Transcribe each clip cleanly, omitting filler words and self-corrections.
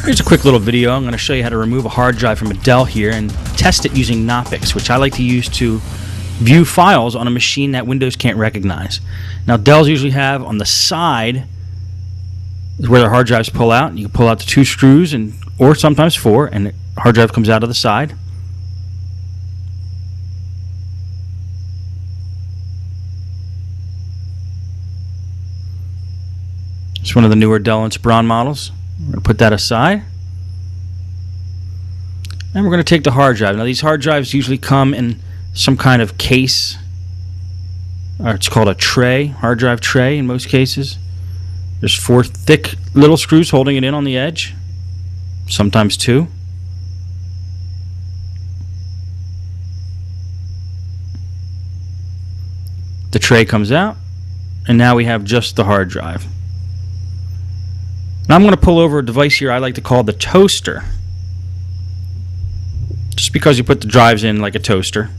Here's a quick little video. I'm going to show you how to remove a hard drive from a Dell here and test it using Knoppix, which I like to use to view files on a machine that Windows can't recognize. Now, Dells usually have on the side is where their hard drives pull out. You can pull out the 2 screws or sometimes 4, and the hard drive comes out of the side. It's one of the newer Dell Inspiron models. We're going to put that aside. And we're going to take the hard drive. Now, these hard drives usually come in some kind of case, or it's called a tray, hard drive tray in most cases. There's 4 thick little screws holding it in on the edge, sometimes 2. The tray comes out, and now we have just the hard drive. Now I'm going to pull over a device here I like to call the toaster, just because you put the drives in like a toaster.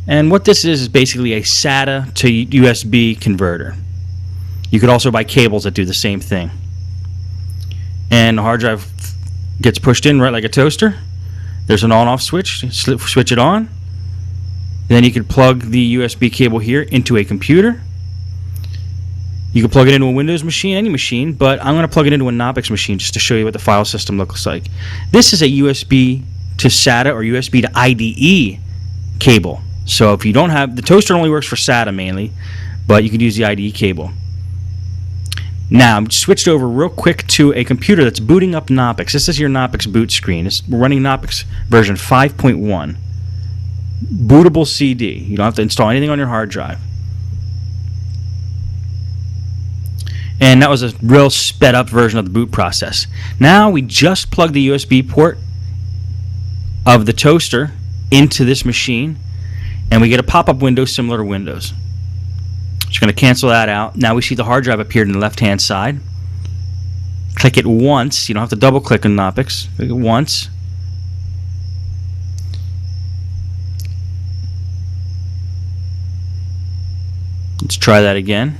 And what this is basically a SATA to USB converter. You could also buy cables that do the same thing. And the hard drive gets pushed in right like a toaster. There's an on-off switch. Switch it on. Then you can plug the USB cable here into a computer. You can plug it into a Windows machine, any machine, but I'm going to plug it into a Knoppix machine just to show you what the file system looks like. This is a USB to SATA or USB to IDE cable. So if you don't have, the toaster only works for SATA mainly, but you can use the IDE cable. Now, I'm switched over real quick to a computer that's booting up Knoppix. This is your Knoppix boot screen. We're running Knoppix version 5.1. Bootable CD. You don't have to install anything on your hard drive. And that was a real sped up version of the boot process. Now we just plug the USB port of the toaster into this machine, and we get a pop-up window similar to Windows. Just going to cancel that out. Now we see the hard drive appeared on the left-hand side. Click it once. You don't have to double-click on Knoppix. Click it once. Let's try that again.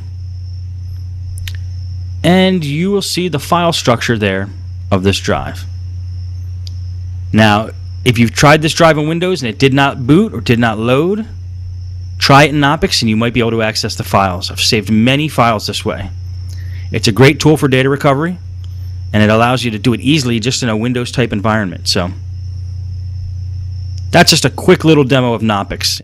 And you will see the file structure there of this drive. Now, if you've tried this drive in Windows and it did not boot or did not load, try it in Knoppix and you might be able to access the files. I've saved many files this way. It's a great tool for data recovery, and it allows you to do it easily just in a Windows type environment. So that's just a quick little demo of Knoppix.